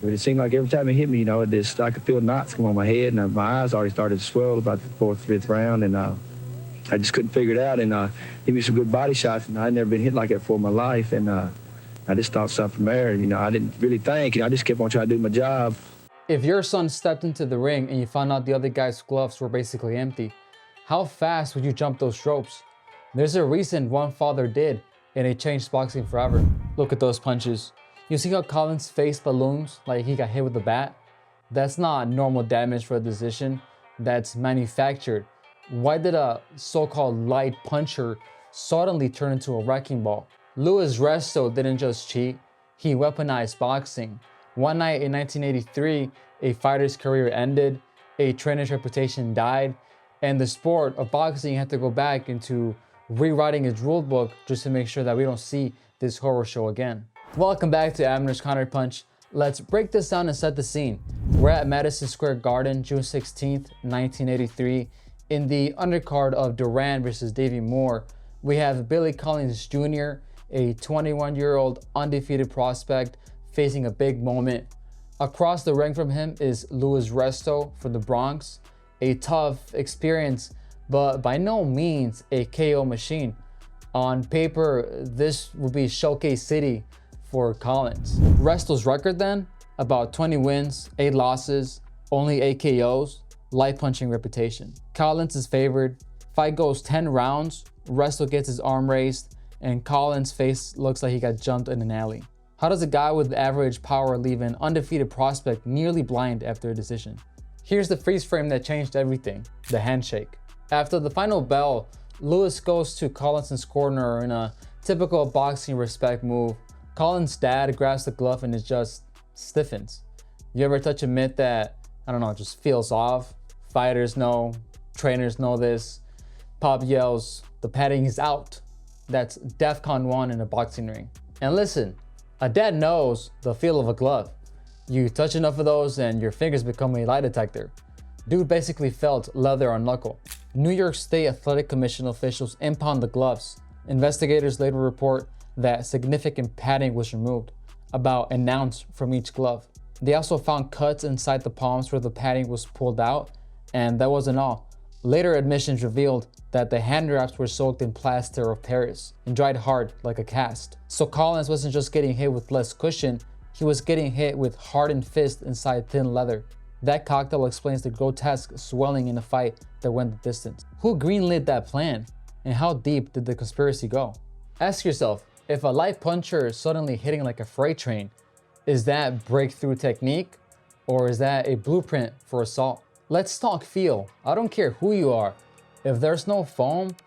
It seemed like every time he hit me, I could feel knots come on my head, and my eyes already started to swell about the fourth, fifth round, and I just couldn't figure it out. And he gave me some good body shots, and I'd never been hit like that before in my life. And I just thought something from there. I didn't really think. I just kept on trying to do my job. If your son stepped into the ring and you found out the other guy's gloves were basically empty, how fast would you jump those ropes? There's a reason one father did, and it changed boxing forever. Look at those punches. You see how Collins' face balloons like he got hit with a bat? That's not normal damage for a decision. That's manufactured. Why did a so-called light puncher suddenly turn into a wrecking ball? Resto didn't just cheat, he weaponized boxing. One night in 1983, a fighter's career ended, a trainer's reputation died, and the sport of boxing had to go back into rewriting its rule book just to make sure that we don't see this horror show again. Welcome back to Abner's Counterpunch. Let's break this down and set the scene. We're at Madison Square Garden, June 16th, 1983. In the undercard of Duran versus Davey Moore, we have Billy Collins Jr., a 21-year-old undefeated prospect facing a big moment. Across the ring from him is Resto from the Bronx, a tough, experienced, but by no means a KO machine. On paper, this would be showcase city for Collins. Resto's record then, about 20 wins, 8 losses, only 8 KOs, light punching reputation. Collins is favored. Fight goes 10 rounds, Resto gets his arm raised, and Collins' face looks like he got jumped in an alley. How does a guy with average power leave an undefeated prospect nearly blind after a decision? Here's the freeze frame that changed everything, the handshake. After the final bell, Lewis goes to Collins' corner in a typical boxing respect move. Collins' dad grabs the glove and it just stiffens. You ever touch a mitt that, just feels off? Fighters know, trainers know this. Pop yells, the padding is out. That's DEFCON 1 in a boxing ring. And listen, a dad knows the feel of a glove. You touch enough of those and your fingers become a lie detector. Dude basically felt leather on knuckle. New York State Athletic Commission officials impound the gloves. Investigators later report that significant padding was removed, about an ounce from each glove. They also found cuts inside the palms where the padding was pulled out, and that wasn't all. Later admissions revealed that the hand wraps were soaked in plaster of Paris and dried hard like a cast. So Collins wasn't just getting hit with less cushion, he was getting hit with hardened fist inside thin leather. That cocktail explains the grotesque swelling in the fight that went the distance. Who greenlit that plan? And how deep did the conspiracy go? Ask yourself, if a light puncher is suddenly hitting like a freight train, is that breakthrough technique or is that a blueprint for assault? Let's talk feel. I don't care who you are. If there's no foam,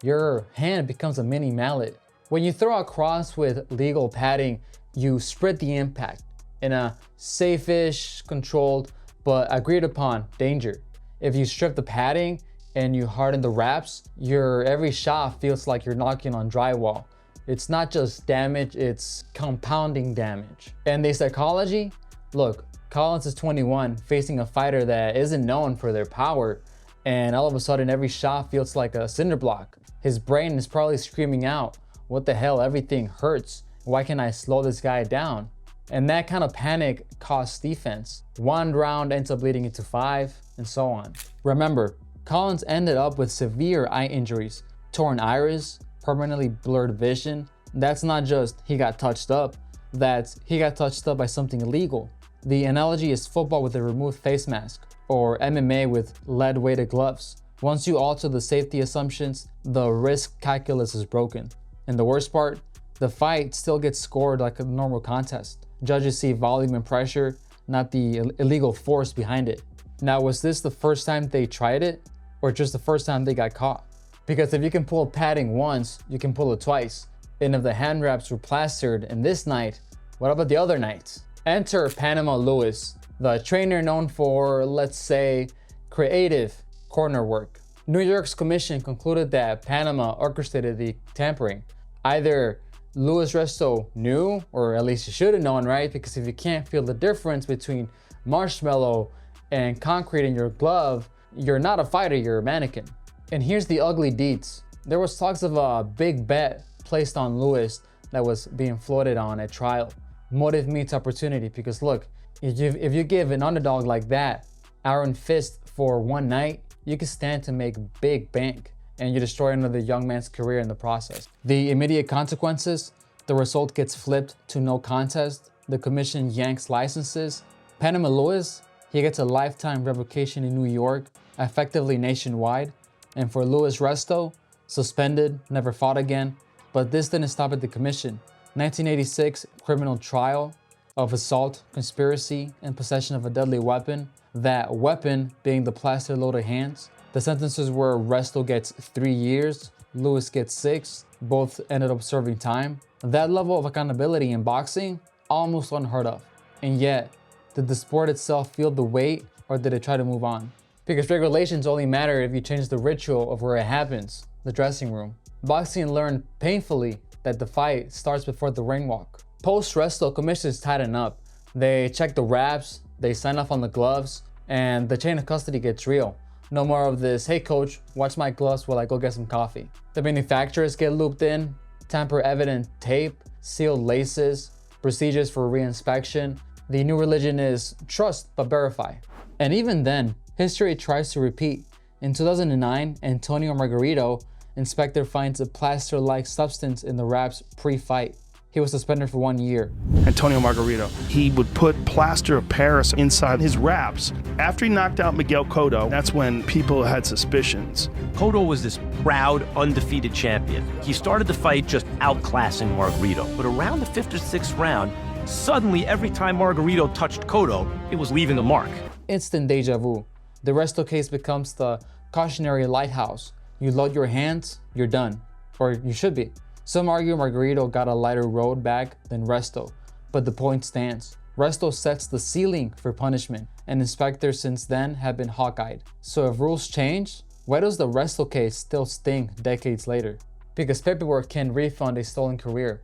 your hand becomes a mini mallet. When you throw a cross with legal padding, you spread the impact in a safe-ish, controlled, but agreed upon danger. If you strip the padding and you harden the wraps, your every shot feels like you're knocking on drywall. It's not just damage, it's compounding damage. And the psychology? Look, Collins is 21, facing a fighter that isn't known for their power, and all of a sudden every shot feels like a cinder block. His brain is probably screaming out, what the hell, everything hurts. Why can't I slow this guy down? And that kind of panic costs defense. One round ends up leading into 5, and so on. Remember, Collins ended up with severe eye injuries, torn iris, permanently blurred vision. That's not just he got touched up, that's he got touched up by something illegal. The analogy is football with a removed face mask, or MMA with lead-weighted gloves. Once you alter the safety assumptions, the risk calculus is broken. And the worst part, the fight still gets scored like a normal contest. Judges see volume and pressure, not the illegal force behind it. Now, was this the first time they tried it, or just the first time they got caught? Because if you can pull padding once, you can pull it twice. And if the hand wraps were plastered in this night, what about the other nights? Enter Panama Lewis, the trainer known for, let's say, creative corner work. New York's commission concluded that Panama orchestrated the tampering. Either Resto knew, or at least you should have known, right? Because if you can't feel the difference between marshmallow and concrete in your glove, you're not a fighter, you're a mannequin. And here's the ugly deets. There was talks of a big bet placed on Lewis that was being floated on at trial. motive meets opportunity, because look, if you give an underdog like that iron fist for one night, you can stand to make big bank, and you destroy another young man's career in the process. The immediate consequences: the result gets flipped to no contest, the commission yanks licenses. Panama Lewis, he gets a lifetime revocation in New York, effectively nationwide. And for Louis Resto, suspended, never fought again. But this didn't stop at the commission. 1986 criminal trial of assault, conspiracy, and possession of a deadly weapon. That weapon being the plaster-loaded hands. The sentences were Resto gets 3 years, Lewis gets 6. Both ended up serving time. That level of accountability in boxing, almost unheard of. And yet, did the sport itself feel the weight, or did it try to move on? Because regulations only matter if you change the ritual of where it happens, the dressing room. Boxing learned painfully that the fight starts before the ring walk. Post-Resto, commissions tighten up. They check the wraps, they sign off on the gloves, and the chain of custody gets real. No more of this, hey coach, watch my gloves while I go get some coffee. The manufacturers get looped in, tamper-evident tape, sealed laces, procedures for reinspection. The new religion is trust but verify. And even then, history tries to repeat. In 2009, Antonio Margarito, inspector finds a plaster-like substance in the wraps pre-fight. He was suspended for 1 year. Antonio Margarito, he would put plaster of Paris inside his wraps. After he knocked out Miguel Cotto, that's when people had suspicions. Cotto was this proud, undefeated champion. He started the fight just outclassing Margarito. But around the 5th or 6th round, suddenly every time Margarito touched Cotto, it was leaving a mark. Instant deja vu. The Resto case becomes the cautionary lighthouse. You load your hands, you're done. Or you should be. Some argue Margarito got a lighter road back than Resto, but the point stands. Resto sets the ceiling for punishment, and inspectors since then have been hawk-eyed. So if rules change, why does the Resto case still sting decades later? Because paperwork can refund a stolen career,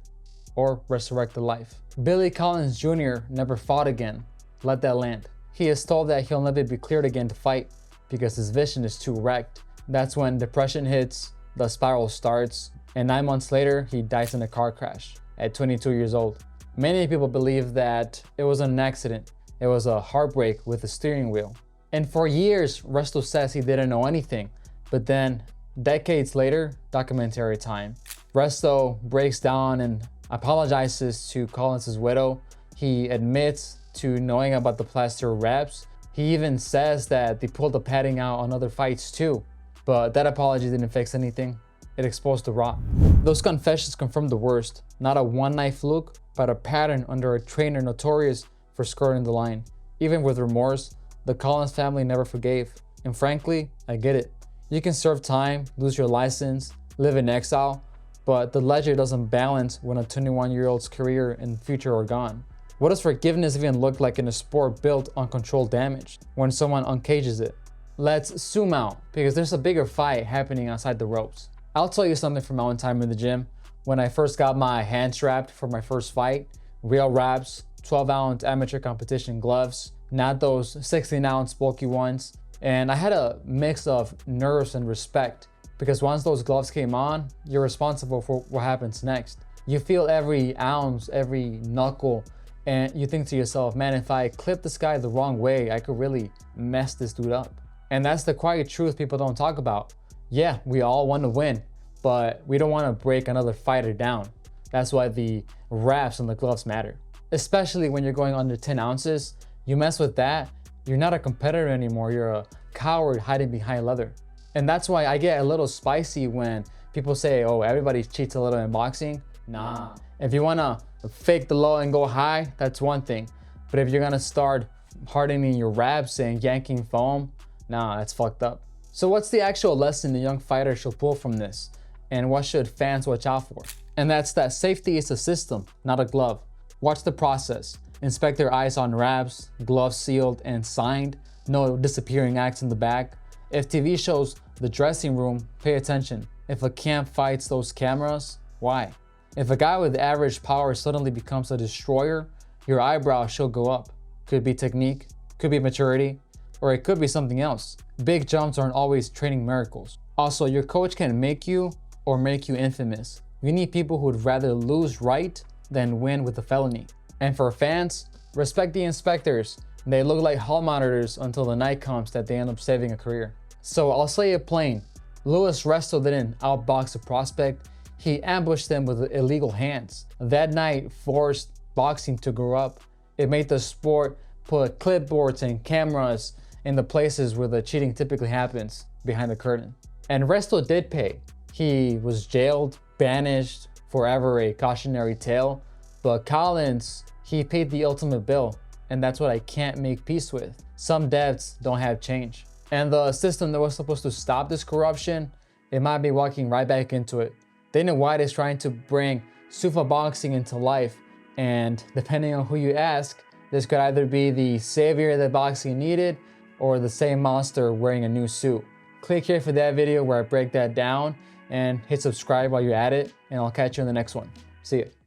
or resurrect a life. Billy Collins Jr. never fought again. Let that land. He is told that he'll never be cleared again to fight because his vision is too wrecked. That's when depression hits, the spiral starts, and 9 months later, he dies in a car crash at 22 years old. Many people believe that it was an accident. It was a heartbreak with the steering wheel. And for years, Resto says he didn't know anything. But then, decades later, documentary time. Resto breaks down and apologizes to Collins' widow. He admits to knowing about the plaster wraps. He even says that they pulled the padding out on other fights too. But that apology didn't fix anything. It exposed the rot. Those confessions confirmed the worst. Not a one-night fluke, but a pattern under a trainer notorious for skirting the line. Even with remorse, the Collins family never forgave. And frankly, I get it. You can serve time, lose your license, live in exile, but the ledger doesn't balance when a 21-year-old's career and future are gone. What does forgiveness even look like in a sport built on controlled damage when someone uncages it? Let's zoom out, because there's a bigger fight happening outside the ropes. I'll tell you something from my own time in the gym. When I first got my hands strapped for my first fight, real wraps, 12-ounce amateur competition gloves, not those 16-ounce bulky ones. And I had a mix of nerves and respect, because once those gloves came on, you're responsible for what happens next. You feel every ounce, every knuckle, and you think to yourself, man, if I clip this guy the wrong way, I could really mess this dude up. And that's the quiet truth people don't talk about. Yeah, we all want to win, but we don't want to break another fighter down. That's why the wraps and the gloves matter. Especially when you're going under 10 ounces, you mess with that, you're not a competitor anymore, you're a coward hiding behind leather. And that's why I get a little spicy when people say, oh, everybody cheats a little in boxing. Nah. If you want to fake the low and go high, that's one thing. But if you're going to start hardening your wraps and yanking foam, nah, that's fucked up. So what's the actual lesson the young fighter should pull from this? And what should fans watch out for? And that's that safety is a system, not a glove. Watch the process. Inspect their eyes on wraps, gloves sealed and signed, no disappearing acts in the back. If TV shows the dressing room, pay attention. If a camp fights those cameras, why? If a guy with average power suddenly becomes a destroyer, your eyebrow should go up. Could be technique, could be maturity, or it could be something else. Big jumps aren't always training miracles. Also, your coach can make you or make you infamous. You need people who'd rather lose right than win with a felony. And for fans, respect the inspectors. They look like hall monitors until the night comes that they end up saving a career. So I'll say it plain. Resto didn't outbox a prospect. He ambushed them with illegal hands. That night forced boxing to grow up. It made the sport put clipboards and cameras in the places where the cheating typically happens, behind the curtain. And Resto did pay. He was jailed, banished, forever a cautionary tale. But Collins, he paid the ultimate bill. And that's what I can't make peace with. Some debts don't have change. And the system that was supposed to stop this corruption, it might be walking right back into it. Dana White is trying to bring Sufa boxing into life. And depending on who you ask, this could either be the savior that boxing needed or the same monster wearing a new suit. Click here for that video where I break that down, and hit subscribe while you're at it, and I'll catch you in the next one. See ya.